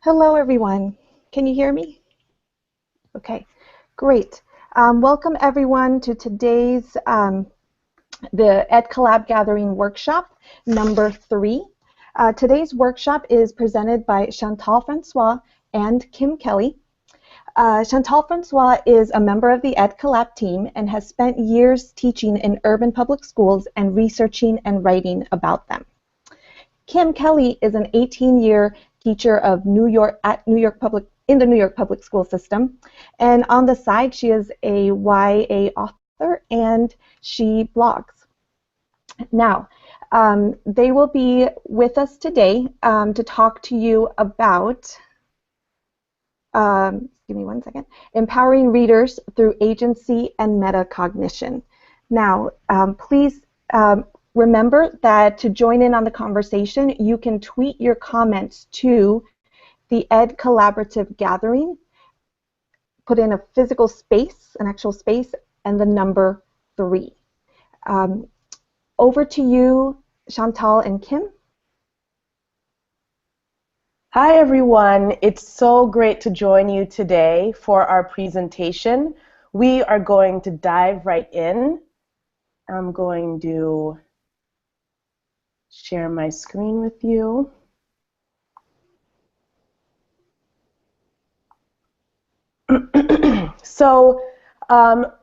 Hello, everyone. Can you hear me? Okay, great. Welcome, everyone, to today's the Ed Collab Gathering Workshop number 3. Today's workshop is presented by Chantal Francois and Kim Kelly. Chantal Francois is a member of the Ed Collab team and has spent years teaching in urban public schools and researching and writing about them. Kim Kelly is an 18-year teacher of in the New York Public School System, and on the side she is a YA author and she blogs. Now, they will be with us today to talk to you about, give me one second, empowering readers through agency and metacognition. Now, please remember that to join in on the conversation, you can tweet your comments to the Ed Collaborative Gathering. Put in a physical space, an actual space, and the number 3. Over to you, Chantal and Kim. Hi, everyone. It's so great to join you today for our presentation. We are going to dive right in. I'm going to share my screen with you. So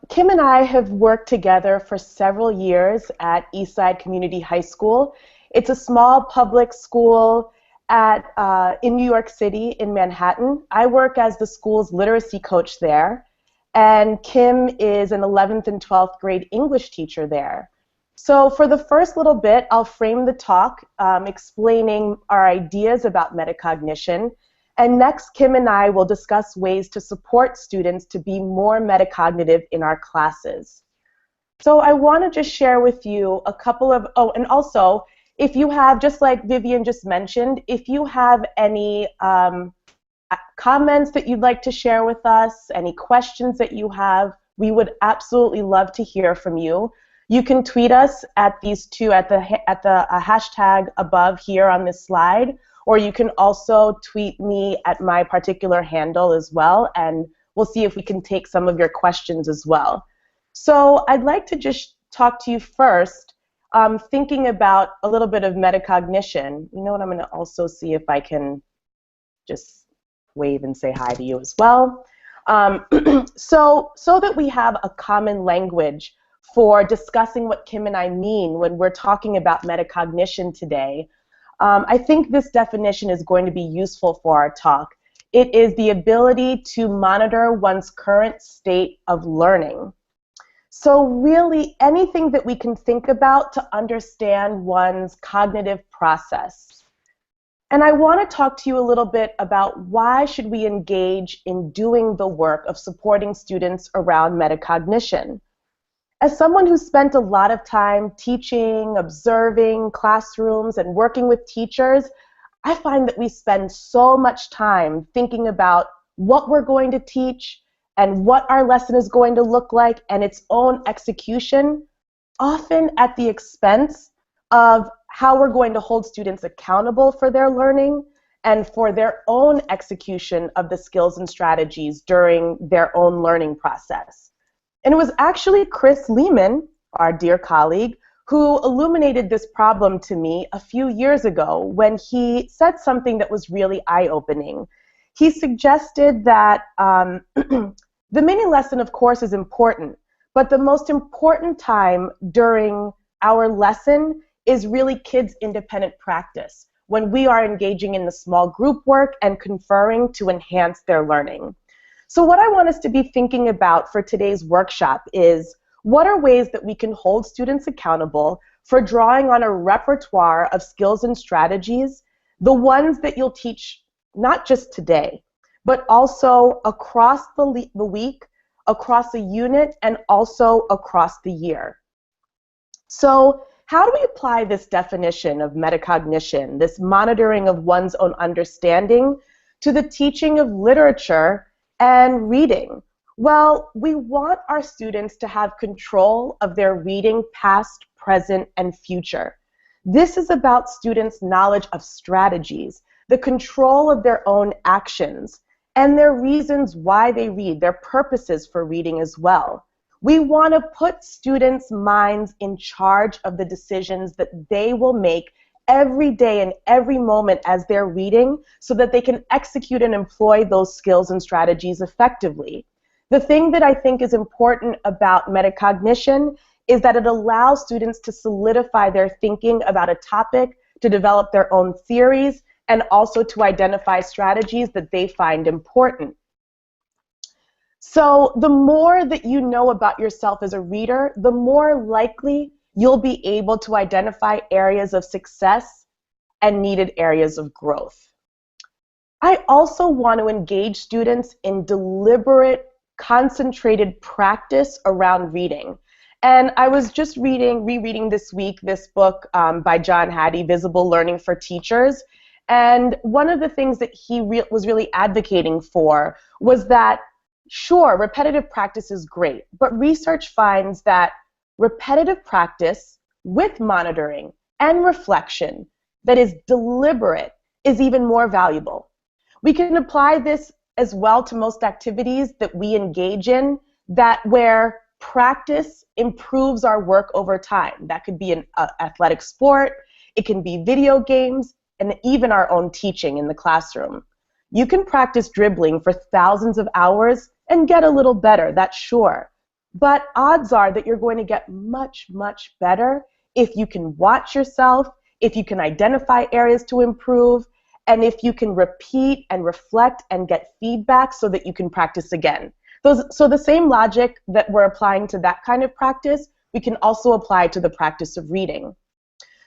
Kim and I have worked together for several years at Eastside Community High School. It's a small public school in New York City in Manhattan. I work as the school's literacy coach there, and Kim is an 11th and 12th grade English teacher there. So for the first little bit, I'll frame the talk explaining our ideas about metacognition. And next, Kim and I will discuss ways to support students to be more metacognitive in our classes. So I want to just share with you a couple of, and also, if you have, just like Vivian just mentioned, if you have any comments that you'd like to share with us, any questions that you have, we would absolutely love to hear from you. You can tweet us at these two, at the hashtag above here on this slide, or you can also tweet me at my particular handle as well, and we'll see if we can take some of your questions as well. So I'd like to just talk to you first, thinking about a little bit of metacognition. You know what, I'm going to also see if I can just wave and say hi to you as well. So that we have a common language for discussing what Kim and I mean when we're talking about metacognition today, I think this definition is going to be useful for our talk. It is the ability to monitor one's current state of learning. So really anything that we can think about to understand one's cognitive process. And I want to talk to you a little bit about why should we engage in doing the work of supporting students around metacognition. As someone who spent a lot of time teaching, observing classrooms, and working with teachers, I find that we spend so much time thinking about what we're going to teach and what our lesson is going to look like and its own execution, often at the expense of how we're going to hold students accountable for their learning and for their own execution of the skills and strategies during their own learning process. And it was actually Chris Lehman, our dear colleague, who illuminated this problem to me a few years ago when he said something that was really eye-opening. He suggested that the mini lesson, of course, is important, but the most important time during our lesson is really kids' independent practice, when we are engaging in the small group work and conferring to enhance their learning. So what I want us to be thinking about for today's workshop is, what are ways that we can hold students accountable for drawing on a repertoire of skills and strategies, the ones that you'll teach not just today, but also across the week, across a unit, and also across the year. So how do we apply this definition of metacognition, this monitoring of one's own understanding, to the teaching of literature and reading? Well, we want our students to have control of their reading, past, present, and future. This is about students' knowledge of strategies, the control of their own actions, and their reasons why they read, their purposes for reading as well. We want to put students' minds in charge of the decisions that they will make every day and every moment as they're reading so that they can execute and employ those skills and strategies effectively. The thing that I think is important about metacognition is that it allows students to solidify their thinking about a topic, to develop their own theories, and also to identify strategies that they find important. So the more that you know about yourself as a reader, the more likely you'll be able to identify areas of success and needed areas of growth. I also want to engage students in deliberate, concentrated practice around reading. And I was just rereading this week this book by John Hattie, Visible Learning for Teachers. And one of the things that he was really advocating for was that, sure, repetitive practice is great, but research finds that repetitive practice with monitoring and reflection that is deliberate is even more valuable. We can apply this as well to most activities that we engage in where practice improves our work over time. That could be an athletic sport, it can be video games, and even our own teaching in the classroom. You can practice dribbling for thousands of hours and get a little better, that's sure. But odds are that you're going to get much, much better if you can watch yourself, if you can identify areas to improve, and if you can repeat and reflect and get feedback so that you can practice again. So the same logic that we're applying to that kind of practice, we can also apply to the practice of reading.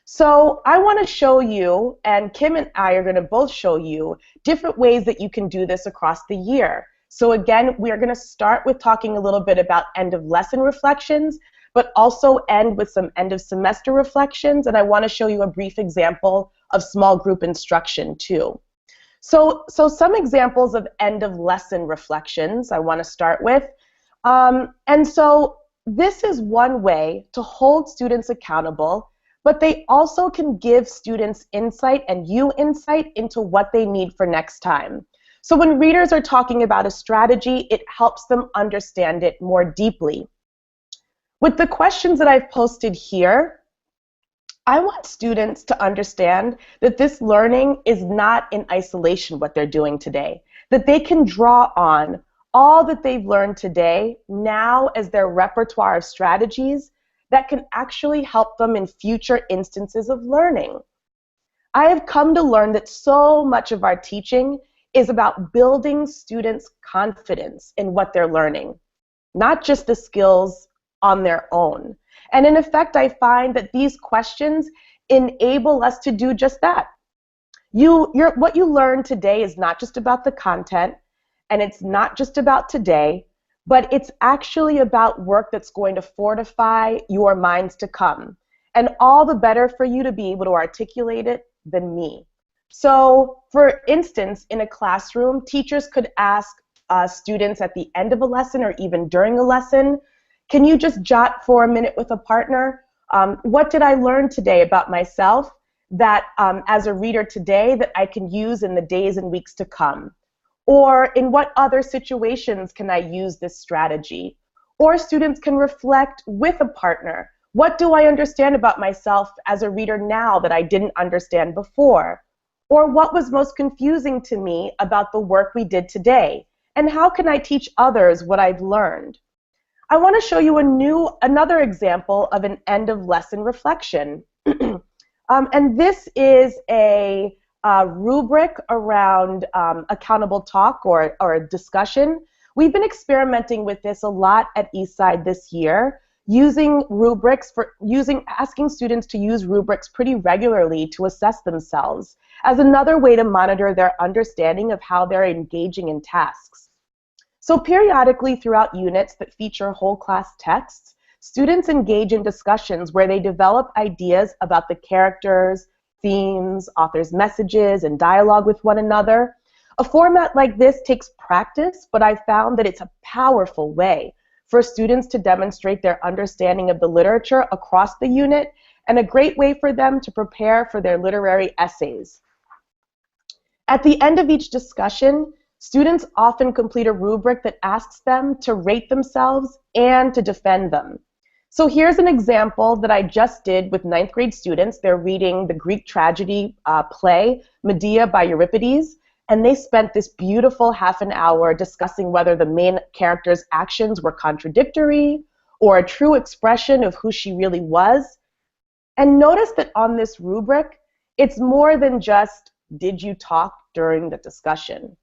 So I want to show you, and Kim and I are going to both show you, different ways that you can do this across the year. So again, we are going to start with talking a little bit about end of lesson reflections, but also end with some end of semester reflections, and I want to show you a brief example of small group instruction too. So some examples of end of lesson reflections I want to start with. And so this is one way to hold students accountable, but they also can give students insight and you insight into what they need for next time. So when readers are talking about a strategy, it helps them understand it more deeply. With the questions that I've posted here, I want students to understand that this learning is not in isolation what they're doing today, that they can draw on all that they've learned today now as their repertoire of strategies that can actually help them in future instances of learning. I have come to learn that so much of our teaching is about building students' confidence in what they're learning, not just the skills on their own. And in effect, I find that these questions enable us to do just that. What you learn today is not just about the content, and it's not just about today, but it's actually about work that's going to fortify your minds to come. And all the better for you to be able to articulate it than me. So, for instance, in a classroom, teachers could ask students at the end of a lesson or even during a lesson, can you just jot for a minute with a partner, what did I learn today about myself that as a reader today that I can use in the days and weeks to come? Or in what other situations can I use this strategy? Or students can reflect with a partner. What do I understand about myself as a reader now that I didn't understand before? Or what was most confusing to me about the work we did today? And how can I teach others what I've learned? I want to show you another example of an end of lesson reflection. And this is a rubric around accountable talk or discussion. We've been experimenting with this a lot at Eastside this year, using rubrics asking students to use rubrics pretty regularly to assess themselves as another way to monitor their understanding of how they're engaging in tasks. So periodically throughout units that feature whole class texts, students engage in discussions where they develop ideas about the characters, themes, authors' messages, and dialogue with one another. A format like this takes practice, but I found that it's a powerful way for students to demonstrate their understanding of the literature across the unit and a great way for them to prepare for their literary essays. At the end of each discussion, students often complete a rubric that asks them to rate themselves and to defend them. So here's an example that I just did with 9th grade students. They're reading the Greek tragedy play, Medea by Euripides, and they spent this beautiful half an hour discussing whether the main character's actions were contradictory or a true expression of who she really was. And notice that on this rubric, it's more than just, did you talk during the discussion,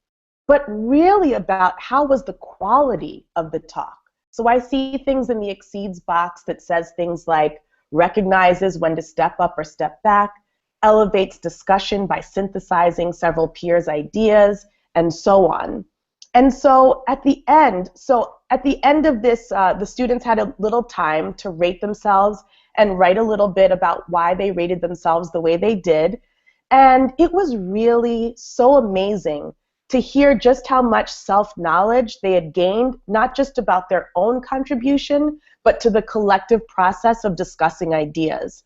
but really about how was the quality of the talk. So I see things in the exceeds box that says things like recognizes when to step up or step back, elevates discussion by synthesizing several peers' ideas, and so on. And so at the end of this, the students had a little time to rate themselves and write a little bit about why they rated themselves the way they did. And it was really so amazing to hear just how much self-knowledge they had gained, not just about their own contribution, but to the collective process of discussing ideas.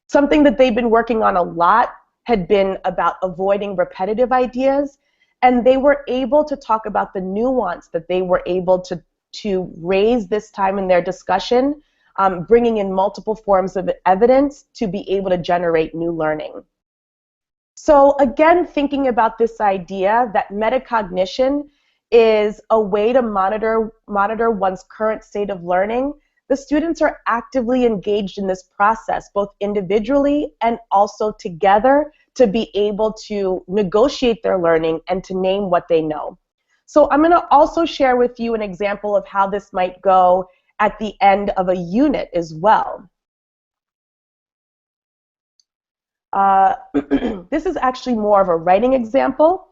Something that they've been working on a lot had been about avoiding repetitive ideas, and they were able to talk about the nuance that they were able to raise this time in their discussion, bringing in multiple forms of evidence to be able to generate new learning. So again, thinking about this idea that metacognition is a way to monitor one's current state of learning, the students are actively engaged in this process, both individually and also together, to be able to negotiate their learning and to name what they know. So I'm going to also share with you an example of how this might go at the end of a unit as well. This is actually more of a writing example.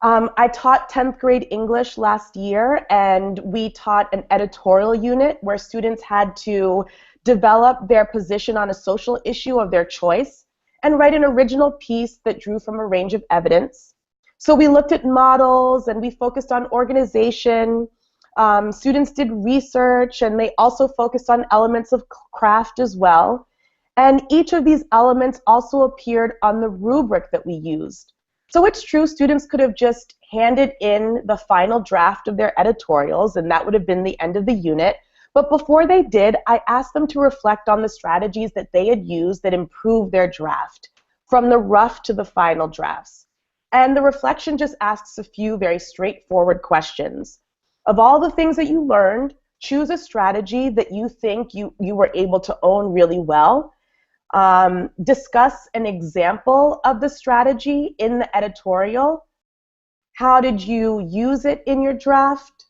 I taught 10th grade English last year, and we taught an editorial unit where students had to develop their position on a social issue of their choice and write an original piece that drew from a range of evidence. So we looked at models and we focused on organization. Students did research, and they also focused on elements of craft as well. And each of these elements also appeared on the rubric that we used. So it's true, students could have just handed in the final draft of their editorials, and that would have been the end of the unit. But before they did, I asked them to reflect on the strategies that they had used that improved their draft, from the rough to the final drafts. And the reflection just asks a few very straightforward questions. Of all the things that you learned, choose a strategy that you think you were able to own really well. Discuss an example of the strategy in the editorial. How did you use it in your draft?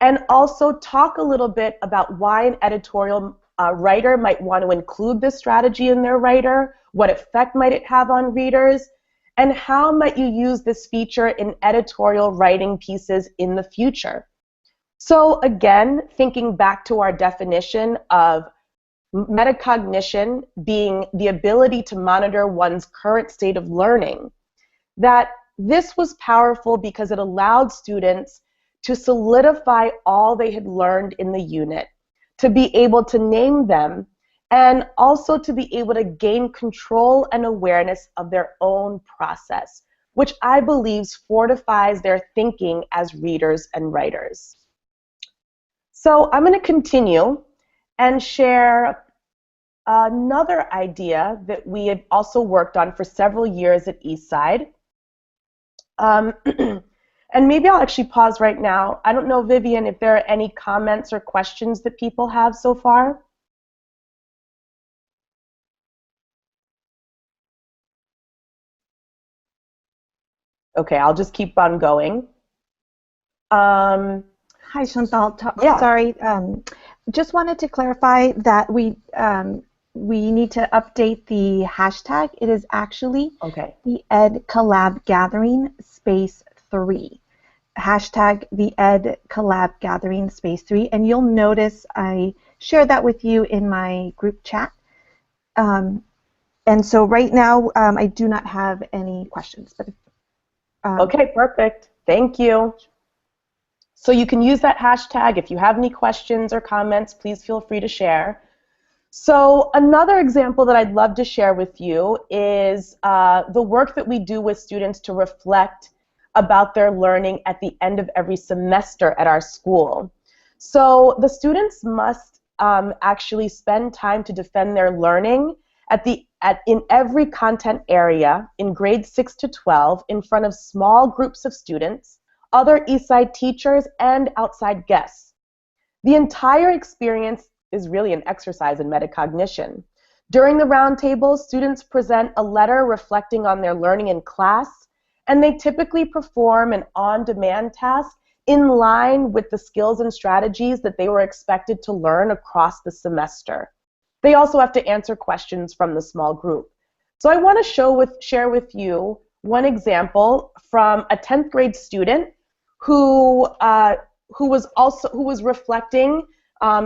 And also talk a little bit about why an editorial writer might want to include this strategy in their writer, what effect might it have on readers, and how might you use this feature in editorial writing pieces in the future. So again, thinking back to our definition of metacognition being the ability to monitor one's current state of learning, that this was powerful because it allowed students to solidify all they had learned in the unit, to be able to name them, and also to be able to gain control and awareness of their own process, which I believe fortifies their thinking as readers and writers. So I'm going to continue and share another idea that we have also worked on for several years at Eastside. And maybe I'll actually pause right now. I don't know, Vivian, if there are any comments or questions that people have so far. Okay, I'll just keep on going. Hi, Chantal. Yeah. Sorry. Just wanted to clarify that we need to update the hashtag. It is actually the Ed Collab Gathering Space 3. Hashtag the Ed Collab Gathering Space 3. And you'll notice I shared that with you in my group chat. And so right now I do not have any questions. But okay, perfect. Thank you. So you can use that hashtag. If you have any questions or comments, please feel free to share. So another example that I'd love to share with you is the work that we do with students to reflect about their learning at the end of every semester at our school. So the students must actually spend time to defend their learning in every content area in grades 6 to 12 in front of small groups of students, other Eastside teachers, and outside guests. The entire experience is really an exercise in metacognition. During the roundtable, students present a letter reflecting on their learning in class, and they typically perform an on-demand task in line with the skills and strategies that they were expected to learn across the semester. They also have to answer questions from the small group. So I want to share with you one example from a 10th grade student who was reflecting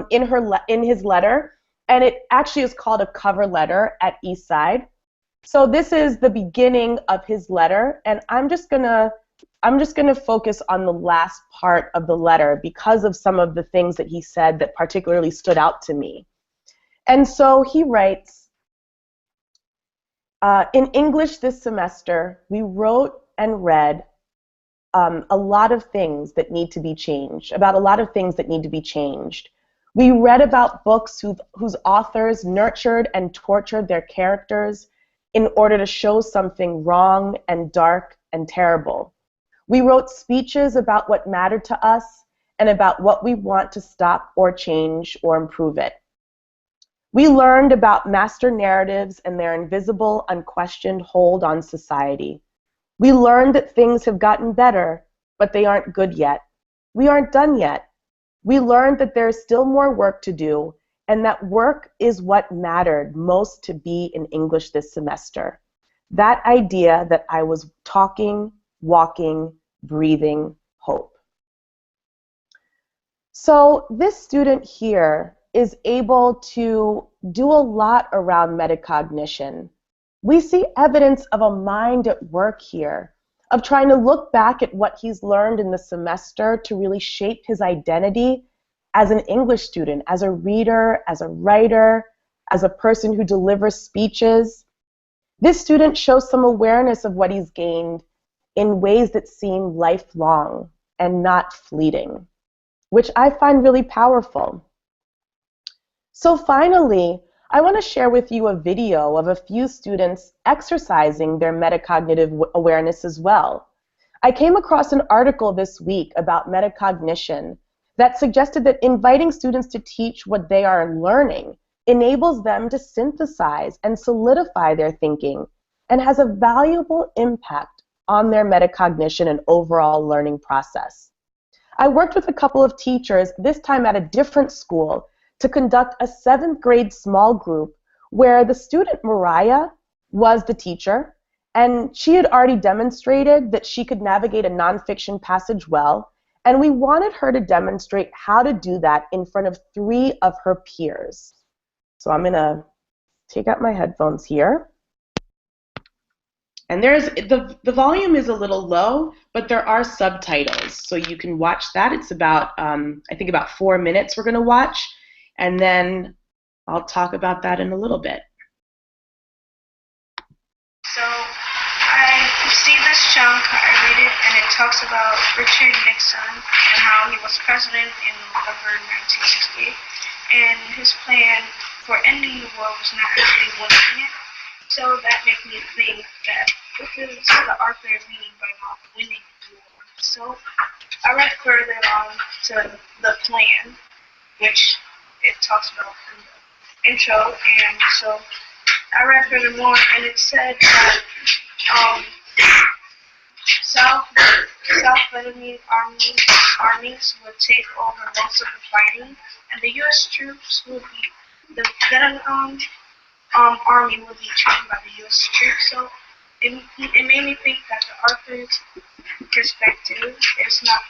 in his letter, and it actually is called a cover letter at Eastside. So this is the beginning of his letter, and I'm just gonna focus on the last part of the letter because of some of the things that he said that particularly stood out to me. And so he writes, in English this semester, we wrote and read a lot of things that need to be changed, about a lot of things that need to be changed. We read about books whose authors nurtured and tortured their characters in order to show something wrong and dark and terrible. We wrote speeches about what mattered to us and about what we want to stop or change or improve it. We learned about master narratives and their invisible, unquestioned hold on society. We learned that things have gotten better, but they aren't good yet. We aren't done yet. We learned that there is still more work to do, and that work is what mattered most to be in English this semester. That idea that I was talking, walking, breathing hope. So this student here is able to do a lot around metacognition. We see evidence of a mind at work here, of trying to look back at what he's learned in the semester to really shape his identity as an English student, as a reader, as a writer, as a person who delivers speeches. This student shows some awareness of what he's gained in ways that seem lifelong and not fleeting, which I find really powerful. So finally, I want to share with you a video of a few students exercising their metacognitive awareness as well. I came across an article this week about metacognition that suggested that inviting students to teach what they are learning enables them to synthesize and solidify their thinking and has a valuable impact on their metacognition and overall learning process. I worked with a couple of teachers, this time at a different school, to conduct a 7th grade small group where the student Mariah was the teacher, and she had already demonstrated that she could navigate a nonfiction passage well, and we wanted her to demonstrate how to do that in front of 3 of her peers. So I'm going to take out my headphones here. And the volume is a little low, but there are subtitles, so you can watch that. It's about, I think about 4 minutes we're going to watch. And then I'll talk about that in a little bit. So I see this chunk, I read it, and it talks about Richard Nixon and how he was president in November 1960, and his plan for ending the war was not actually winning it. So that makes me think that this is the arc they're reading by not winning the war. So I read further on to the plan, which it talks about in the intro, and so I read furthermore, and it said that South Vietnamese armies would take over most of the fighting, and the U.S. troops would be, the Vietnam army would be trained by the U.S. troops. So it made me think that the author's perspective is that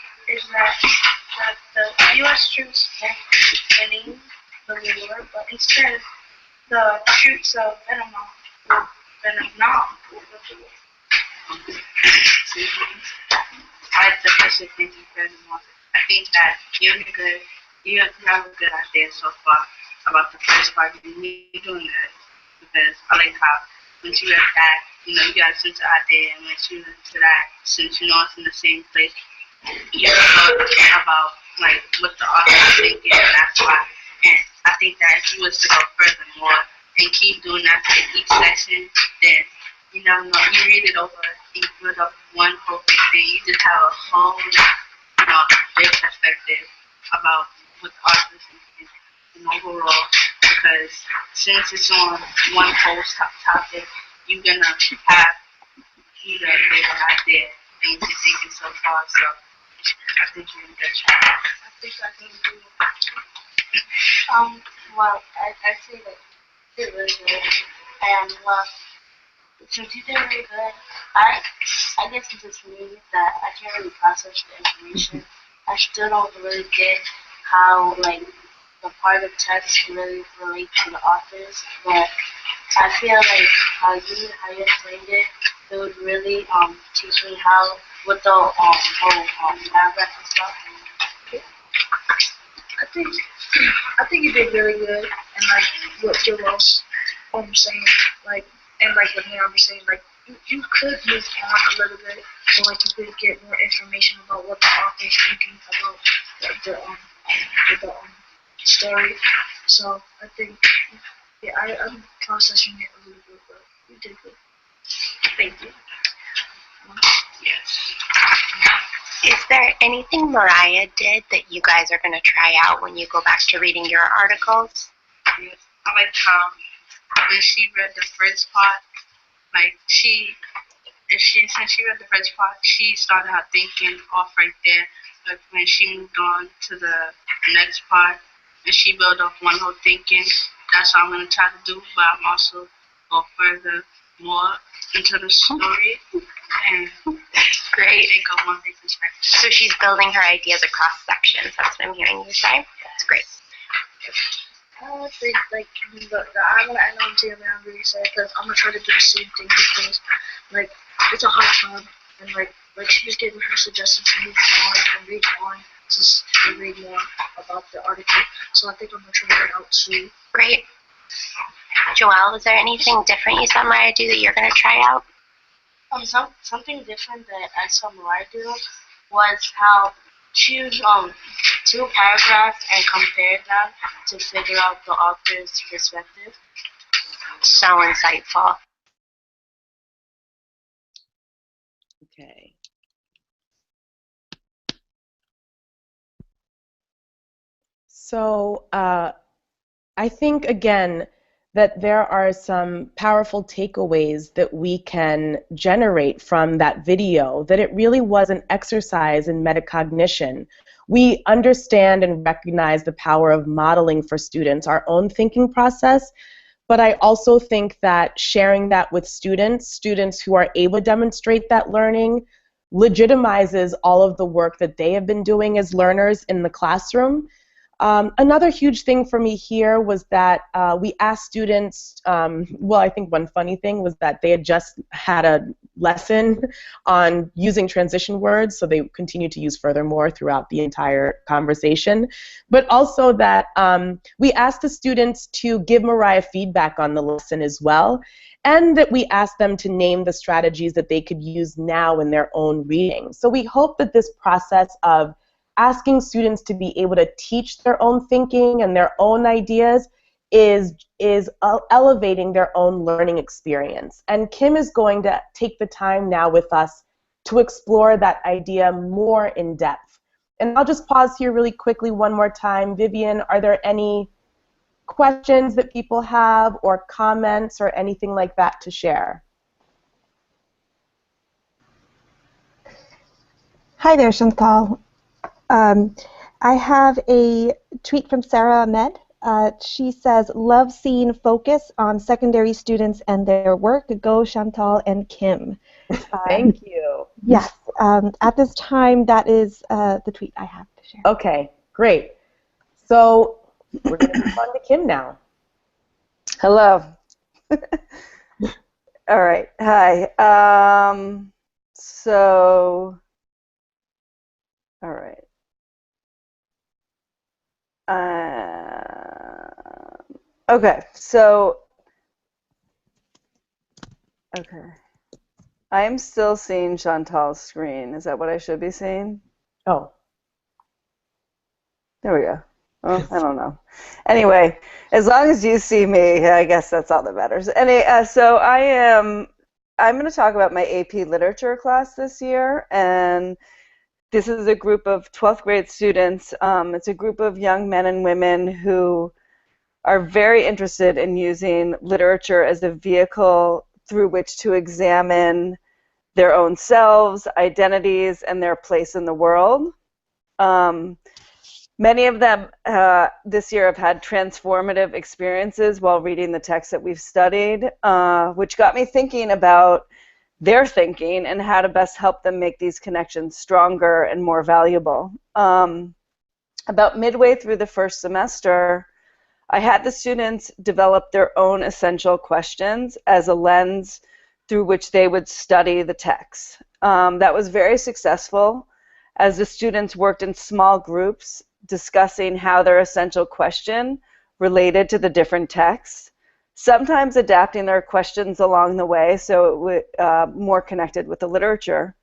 the U.S. troops won't be winning the war, but instead the troops of Vietnam will win the war. I definitely think you very much. I think that you have a good idea so far about the first part, and you're doing good because I like how when she read that, you know, you got a sense of idea, and when she went to that, since you know it's in the same place, you know about like what the author is thinking, and that's why. And I think that if you was to go furthermore and keep doing that for each section, then you never know. You read it over, you build up one whole big thing. You just have a whole, you know, big perspective about what the author is thinking and overall. Because since it's on one whole topic, you're gonna have either a bigger idea than what you're thinking so far. So I think you're in good shape. I think I can do. Well, I say that you did really good, and well, since you did really good, I guess it's just me that I can't really process the information. I still don't really get how like the part of text really relate to the authors, but I feel like how you explained it, it would really teach me how with the whole paragraph and stuff. I think you did really good, and like what Joel saying, like and like what Naomi was saying, like you could move on a little bit, so like you could get more information about what the author is thinking about the story. So I think yeah, I'm processing it a little bit, but you did good. Thank you. Yes. Is there anything Mariah did that you guys are going to try out when you go back to reading your articles? Yes. I like how when she read the first part, like since she read the first part, she started her thinking off right there. But when she moved on to the next part, and she built up one whole thinking, that's what I'm gonna try to do. But I'm also go further more into the story and Great. take up one big perspective. So she's building her ideas across sections. That's what I'm hearing you say. That's great. I think like I'm gonna say that I'm really sad because I'm gonna try to do the same thing because like it's a hard job and like she was giving her suggestions to move on and read on to read more about the article. So I think I'm gonna try that out soon. Great. Joelle, was there anything different you saw Mariah do that you're going to try out? Something different that I saw Mariah do was how choose two paragraphs and compare them to figure out the author's perspective. So insightful. Okay. So I think, again, that there are some powerful takeaways that we can generate from that video, that it really was an exercise in metacognition. We understand and recognize the power of modeling for students, our own thinking process, but I also think that sharing that with students who are able to demonstrate that learning, legitimizes all of the work that they have been doing as learners in the classroom. Another huge thing for me here was that we asked students, well, I think one funny thing was that they had just had a lesson on using transition words, so they continued to use furthermore throughout the entire conversation. But also that we asked the students to give Mariah feedback on the lesson as well, and that we asked them to name the strategies that they could use now in their own reading. So we hope that this process of asking students to be able to teach their own thinking and their own ideas is elevating their own learning experience. And Kim is going to take the time now with us to explore that idea more in depth. And I'll just pause here really quickly one more time. Vivian, are there any questions that people have or comments or anything like that to share? Hi there, Chantal. I have a tweet from Sarah Ahmed. She says, love seeing focus on secondary students and their work. Go Chantal and Kim. Thank you. Yes. At this time, that is the tweet I have to share. Okay, great. So we're going to move on to Kim now. Hello. All right. Hi. All right. Okay, so, okay. I am still seeing Chantal's screen. Is that what I should be seeing? Oh. There we go. Oh, I don't know. Anyway, as long as you see me, I guess that's all that matters. So I'm going to talk about my AP Literature class this year, and this is a group of 12th grade students. It's a group of young men and women who are very interested in using literature as a vehicle through which to examine their own selves, identities, and their place in the world. Many of them this year have had transformative experiences while reading the text that we've studied, which got me thinking about their thinking and how to best help them make these connections stronger and more valuable. About midway through the first semester, I had the students develop their own essential questions as a lens through which they would study the text. That was very successful as the students worked in small groups discussing how their essential question related to the different texts, sometimes adapting their questions along the way so it would more connected with the literature.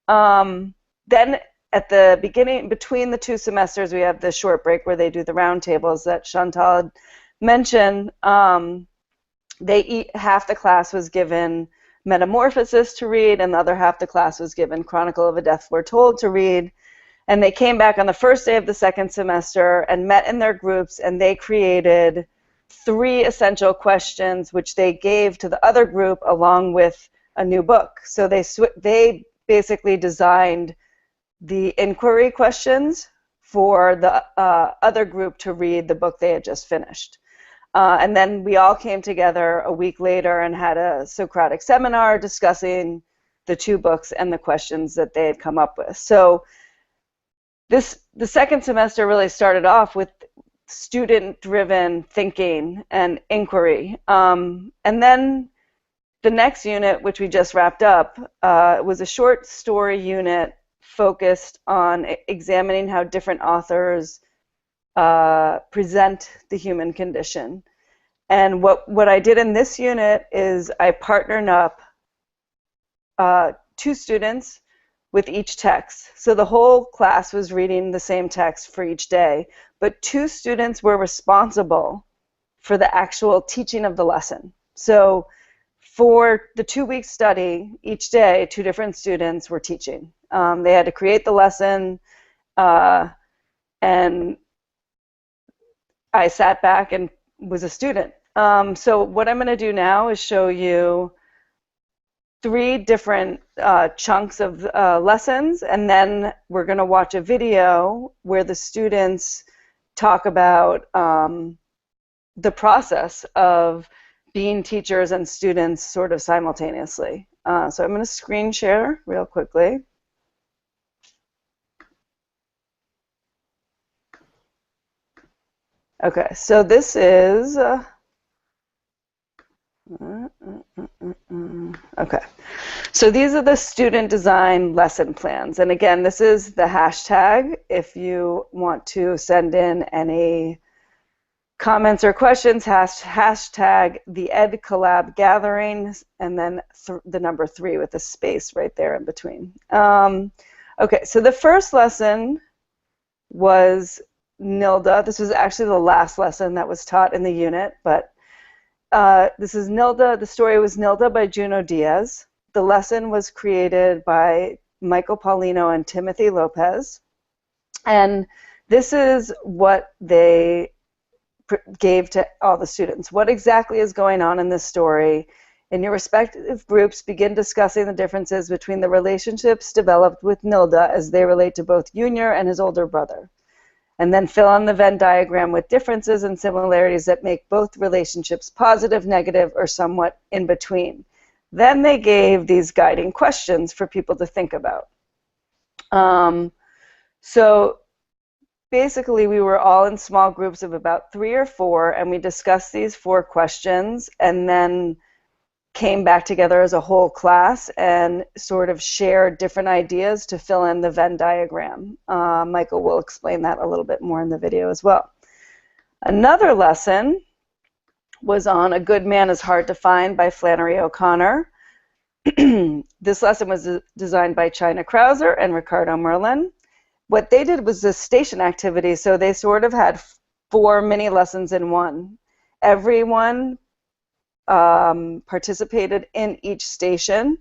Then at the beginning, between the two semesters, we have the short break where they do the roundtables that Chantal had mentioned. Half the class was given Metamorphosis to read, and the other half the class was given Chronicle of a Death Foretold to read. And they came back on the first day of the second semester and met in their groups, and they created 3 essential questions which they gave to the other group along with a new book. So they basically designed the inquiry questions for the other group to read the book they had just finished. And then we all came together a week later and had a Socratic seminar discussing the 2 books and the questions that they had come up with. So the second semester really started off with student-driven thinking and inquiry. And then the next unit, which we just wrapped up, was a short story unit focused on examining how different authors present the human condition. And what I did in this unit is I partnered up 2 students with each text. So the whole class was reading the same text for each day, but 2 students were responsible for the actual teaching of the lesson. So for the 2-week study, each day, 2 different students were teaching. They had to create the lesson, and I sat back and was a student. So what I'm going to do now is show you 3 different chunks of lessons, and then we're going to watch a video where the students talk about the process of being teachers and students sort of simultaneously. So I'm going to screen share real quickly. Okay, so this is okay. So these are the student design lesson plans. And again, this is the hashtag if you want to send in any comments or questions, hashtag the Ed Collab Gatherings, and then the number 3 with a space right there in between. Okay, so the first lesson was Nilda. This was actually the last lesson that was taught in the unit, but this is Nilda. The story was Nilda by Junot Diaz. The lesson was created by Michael Paulino and Timothy Lopez. And this is what they gave to all the students. What exactly is going on in this story? In your respective groups, begin discussing the differences between the relationships developed with Nilda as they relate to both Junior and his older brother. And then fill in the Venn diagram with differences and similarities that make both relationships positive, negative, or somewhat in between. Then they gave these guiding questions for people to think about. So basically, we were all in small groups of about 3 or 4, and we discussed these 4 questions, and then came back together as a whole class and sort of shared different ideas to fill in the Venn diagram. Michael will explain that a little bit more in the video as well. Another lesson was on A Good Man is Hard to Find by Flannery O'Connor. This lesson was designed by China Krauser and Ricardo Merlin. What they did was a station activity, so they sort of had 4 mini lessons in one. Everyone participated in each station,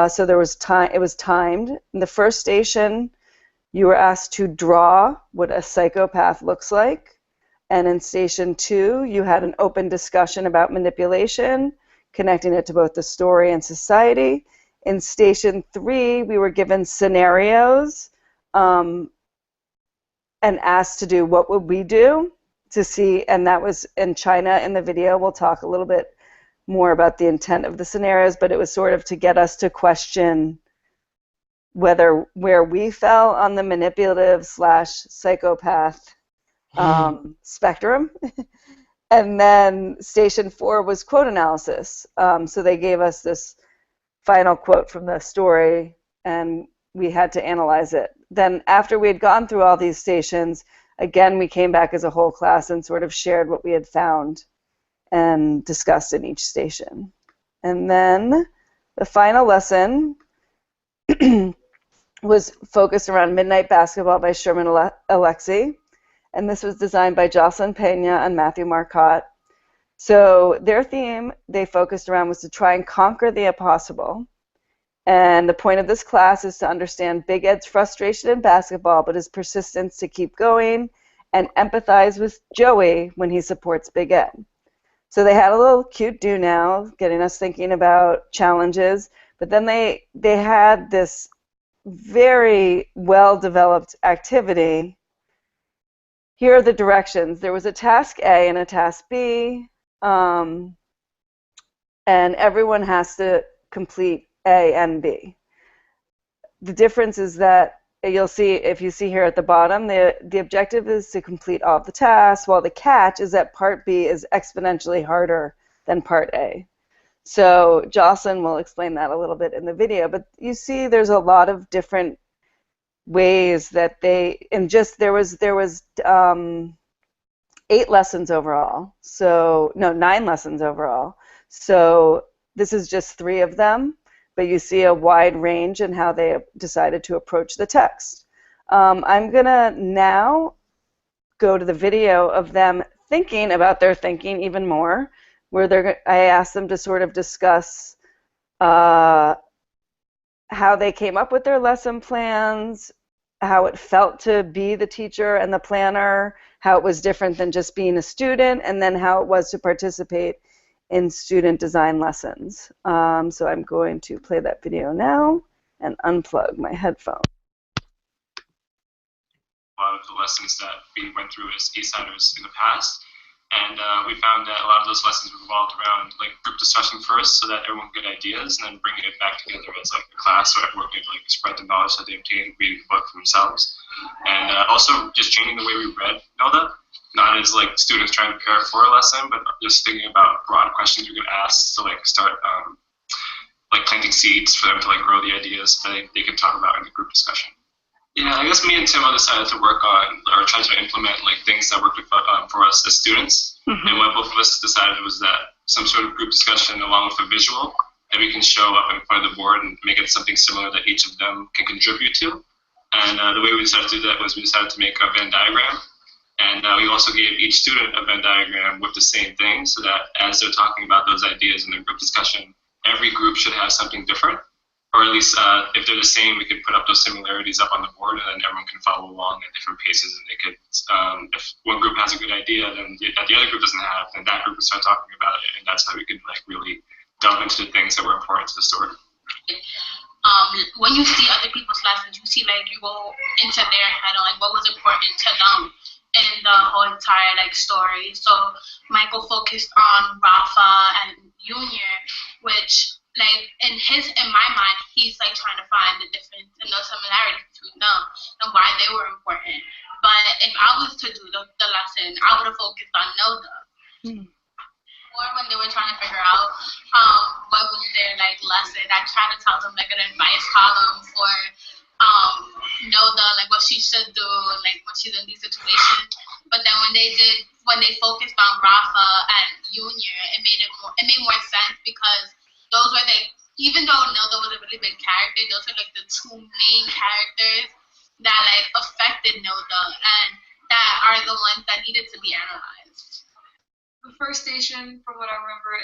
so there was time. It was timed. In the first station, you were asked to draw what a psychopath looks like, and in station 2, you had an open discussion about manipulation, connecting it to both the story and society. In station 3, we were given scenarios and asked to do what would we do to see, and that was in China in the video. We'll talk a little bit more about the intent of the scenarios, but it was sort of to get us to question where we fell on the manipulative / psychopath spectrum. And then station 4 was quote analysis. So they gave us this final quote from the story, and we had to analyze it. Then after we had gone through all these stations, again, we came back as a whole class and sort of shared what we had found and discussed in each station. And then the final lesson was focused around Midnight Basketball by Sherman Alexie. And this was designed by Jocelyn Pena and Matthew Marcotte. So their theme they focused around was to try and conquer the impossible. And the point of this class is to understand Big Ed's frustration in basketball, but his persistence to keep going, and empathize with Joey when he supports Big Ed. So they had a little cute do now, getting us thinking about challenges, but then they had this very well-developed activity. Here are the directions. There was a task A and a task B, and everyone has to complete A and B. The difference is that you'll see, if you see here at the bottom, the objective is to complete all of the tasks, while the catch is that part B is exponentially harder than part A. So Jocelyn will explain that a little bit in the video, but you see there's a lot of different ways that there was 8 lessons overall. So, no, 9 lessons overall. So this is just 3 of them, but you see a wide range in how they decided to approach the text. I'm going to now go to the video of them thinking about their thinking even more, where I asked them to sort of discuss how they came up with their lesson plans, how it felt to be the teacher and the planner, how it was different than just being a student, and then how it was to participate in student design lessons. So I'm going to play that video now and unplug my headphone. A lot of the lessons that we went through as Eastsiders in the past. And we found that a lot of those lessons revolved around like group discussion first, so that everyone could get ideas, and then bringing it back together as like a class, so everyone could like spread the knowledge that they obtained reading the book for themselves. And also just changing the way we read Nilda, not as like students trying to prepare for a lesson, but just thinking about broad questions you could ask to like start like planting seeds for them to like grow the ideas that they can talk about in the group discussion. Yeah, I guess me and Tim decided to work on, or try to implement, like things that worked for us as students. Mm-hmm. And what both of us decided was that some sort of group discussion along with a visual that we can show up in front of the board and make it something similar that each of them can contribute to. And the way we decided to do that was we decided to make a Venn diagram. And we also gave each student a Venn diagram with the same thing, so that as they're talking about those ideas in their group discussion, every group should have something different. Or at least if they're the same, we could put up those similarities up on the board, and then everyone can follow along at different paces. And they could, if one group has a good idea then that the other group doesn't have, then that group would start talking about it, and that's how we could like really delve into the things that were important to the story. When you see other people's lessons, you see like you go into their head on like what was important to them in the whole entire like story. So Michael focused on Rafa and Junior, which like in my mind, he's like trying to find the difference and the similarities between them and why they were important. But if I was to do the lesson, I would have focused on Nilda. Or when they were trying to figure out what was their like lesson, I tried to tell them like an advice column for Nilda, like what she should do, like when she's in these situations. But then when they focused on Rafa and Junior, it made more sense because those were even though Nilda was a really big character, those are like the two main characters that like affected Nilda and that are the ones that needed to be analyzed. The first station, from what I remember,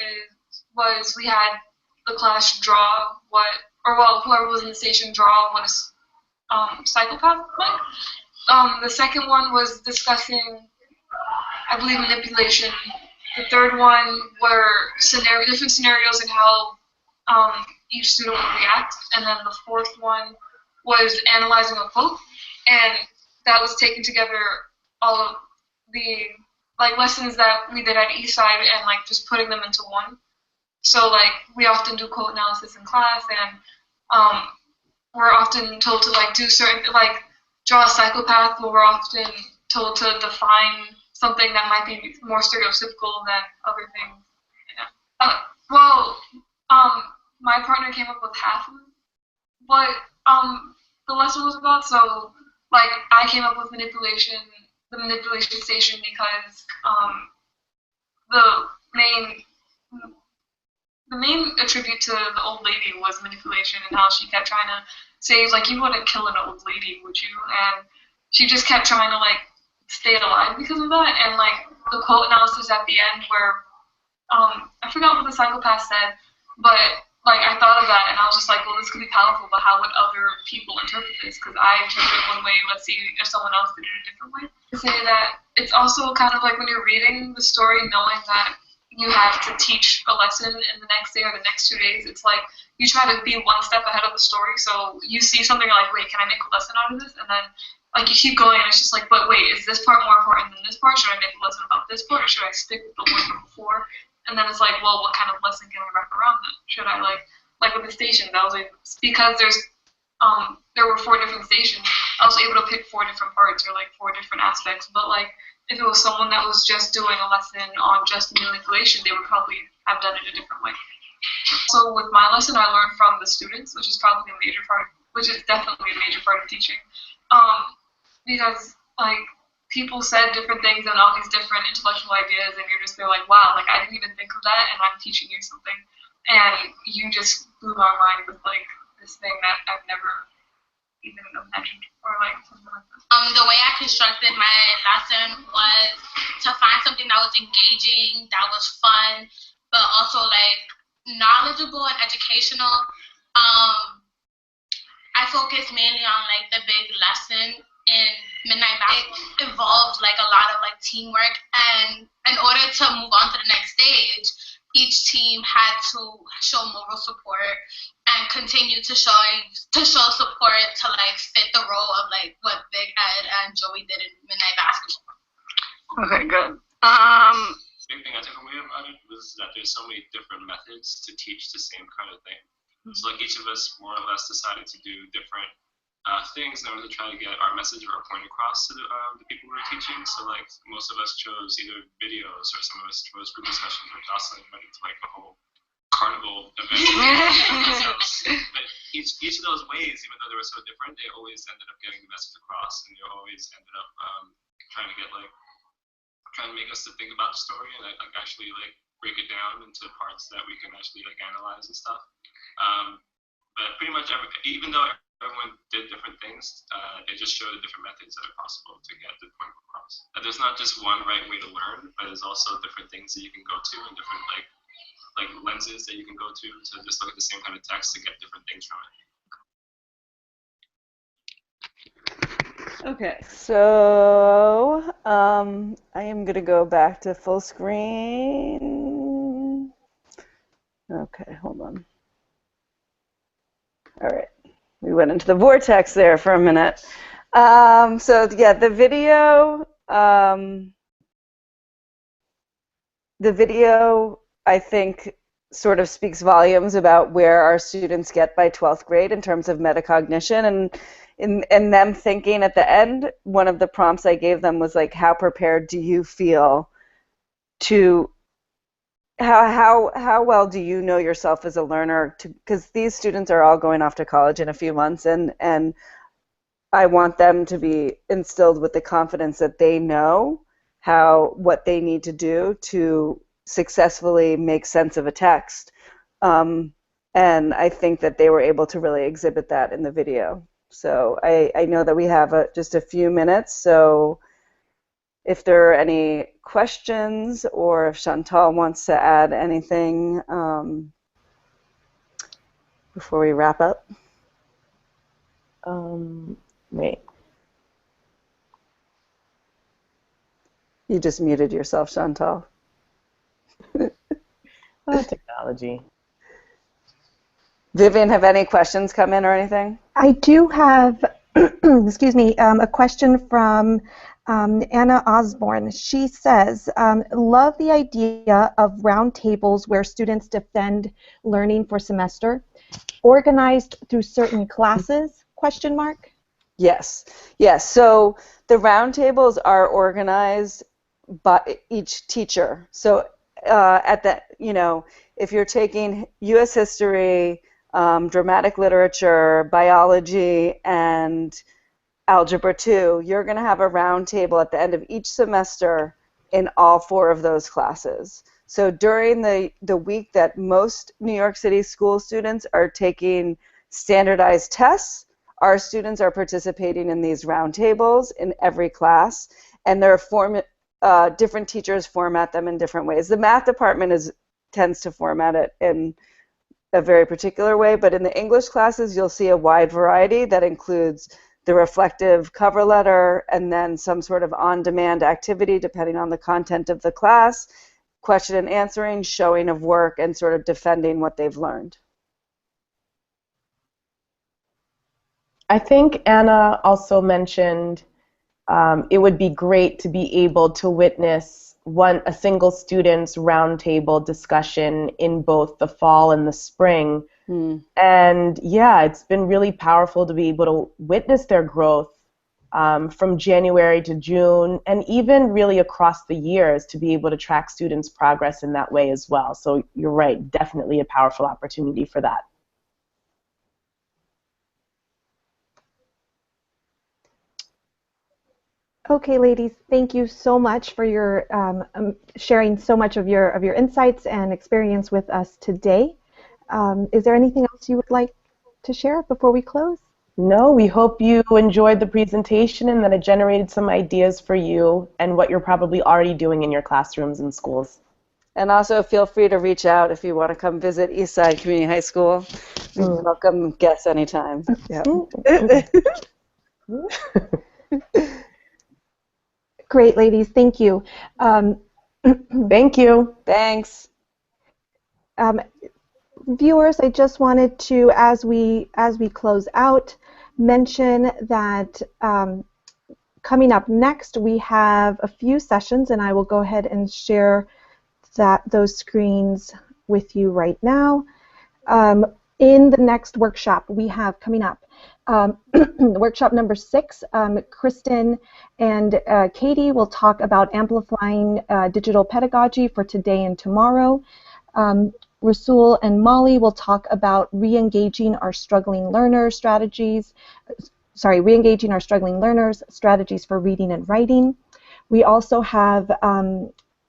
was we had the class draw whoever was in the station draw what a psychopath meant. The second one was discussing, I believe, manipulation. The third one were different scenarios and how each student would react. And then the fourth one was analyzing a quote, and that was taking together all of the lessons that we did at Eastside and just putting them into one. So we often do quote analysis in class, and we're often told to do certain draw a psychopath, but we're often told to define something that might be more stereotypical than other things. Yeah. My partner came up with half of what the lesson was about. So I came up with the manipulation station, because the main attribute to the old lady was manipulation, and how she kept trying to say, you wouldn't kill an old lady, would you? And she just kept trying to stay alive because of that. And the quote analysis at the end where I forgot what the psychopath said, but I thought of that, and I was just well, this could be powerful, but how would other people interpret this? Because I interpret it one way, let's see if someone else did it a different way. To say that it's also kind of when you're reading the story, knowing that you have to teach a lesson in the next day or the next 2 days, it's you try to be one step ahead of the story, so you see something wait, can I make a lesson out of this? And then you keep going, and it's just but wait, is this part more important than this part? Should I make a lesson about this part, or should I stick with the one from before? And then it's well, what kind of lesson can we wrap around that? Should I with the station, that was because there were 4 different stations, I was able to pick 4 different parts or 4 different aspects. But if it was someone that was just doing a lesson on just manipulation, they would probably have done it a different way. So with my lesson, I learned from the students, which is probably which is definitely a major part of teaching, because people said different things and all these different intellectual ideas, and you're just wow, I didn't even think of that, and I'm teaching you something, and you just blew my mind with this thing that I've never even imagined, or something like that. The way I constructed my lesson was to find something that was engaging, that was fun, but also knowledgeable and educational. I focused mainly on the big lesson in Midnight Basketball. It involved a lot of teamwork, and in order to move on to the next stage, each team had to show moral support and continue to show support to fit the role of what Big Ed and Joey did in Midnight Basketball. Okay, good. Big thing I took away about it was that there's so many different methods to teach the same kind of thing. So each of us more or less decided to do different things in order to try to get our message or our point across to the people we were teaching. So most of us chose either videos, or some of us chose group discussions, or Jocelyn went into a whole carnival event. But each of those ways, even though they were so different, they always ended up getting the message across, and they always ended up trying to make us to think about the story and actually break it down into parts that we can actually analyze and stuff. But pretty much even though everyone did different things, it just showed the different methods that are possible to get the point across. There's not just one right way to learn, but there's also different things that you can go to, and different lenses that you can go to just look at the same kind of text to get different things from it. Okay, so I am going to go back to full screen. Okay, hold on. All right, we went into the vortex there for a minute. So yeah, the video I think sort of speaks volumes about where our students get by 12th grade in terms of metacognition, and them thinking at the end. One of the prompts I gave them was how prepared do you feel to how well do you know yourself as a learner? Because these students are all going off to college in a few months, and I want them to be instilled with the confidence that they know what they need to do to successfully make sense of a text. And I think that they were able to really exhibit that in the video. So I know that we have just a few minutes, so if there are any questions or if Chantal wants to add anything before we wrap up. Wait. You just muted yourself, Chantal. Oh, technology. Vivian, have any questions come in or anything? I do have, excuse me, a question from Anna Osborne. She says, love the idea of round tables where students defend learning for semester, organized through certain classes, question mark? Yes, yes. So the roundtables are organized by each teacher. So at the, if you're taking U.S. history, dramatic literature, biology, and Algebra 2, you're going to have a roundtable at the end of each semester in all 4 of those classes. So during the week that most New York City school students are taking standardized tests, our students are participating in these roundtables in every class, and different teachers format them in different ways. The math department tends to format it in a very particular way, but in the English classes you'll see a wide variety that includes the reflective cover letter and then some sort of on-demand activity depending on the content of the class, question and answering, showing of work, and sort of defending what they've learned. I think Anna also mentioned it would be great to be able to witness a single student's roundtable discussion in both the fall and the spring. And yeah, it's been really powerful to be able to witness their growth from January to June, and even really across the years, to be able to track students' progress in that way as well. So you're right, definitely a powerful opportunity for that. Okay, ladies, thank you so much for your sharing so much of your insights and experience with us today. Is there anything else you would like to share before we close? No, we hope you enjoyed the presentation and that it generated some ideas for you and what you're probably already doing in your classrooms and schools. And also feel free to reach out if you want to come visit Eastside Community High School. We welcome guests anytime. Yeah. Great, ladies. Thank you. Thank you. Thanks. Viewers, I just wanted to, as we close out, mention that coming up next we have a few sessions, and I will go ahead and share those screens with you right now. In the next workshop we have coming up, workshop number 6, Kristen and Katie will talk about amplifying digital pedagogy for today and tomorrow. Rasul and Molly will talk about re-engaging our struggling learners strategies for reading and writing. We also have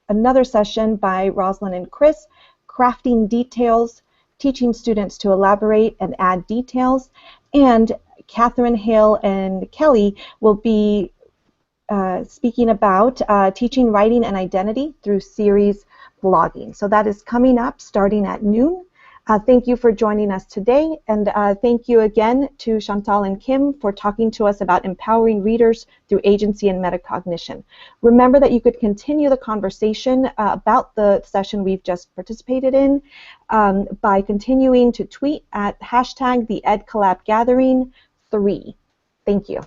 another session by Roslyn and Chris, crafting details, teaching students to elaborate and add details, and Catherine Hale and Kelly will be speaking about teaching writing and identity through series blogging. So that is coming up starting at noon. Thank you for joining us today, and thank you again to Chantal and Kim for talking to us about empowering readers through agency and metacognition. Remember that you could continue the conversation about the session we've just participated in by continuing to tweet at #TheEdCollabGathering3. Thank you.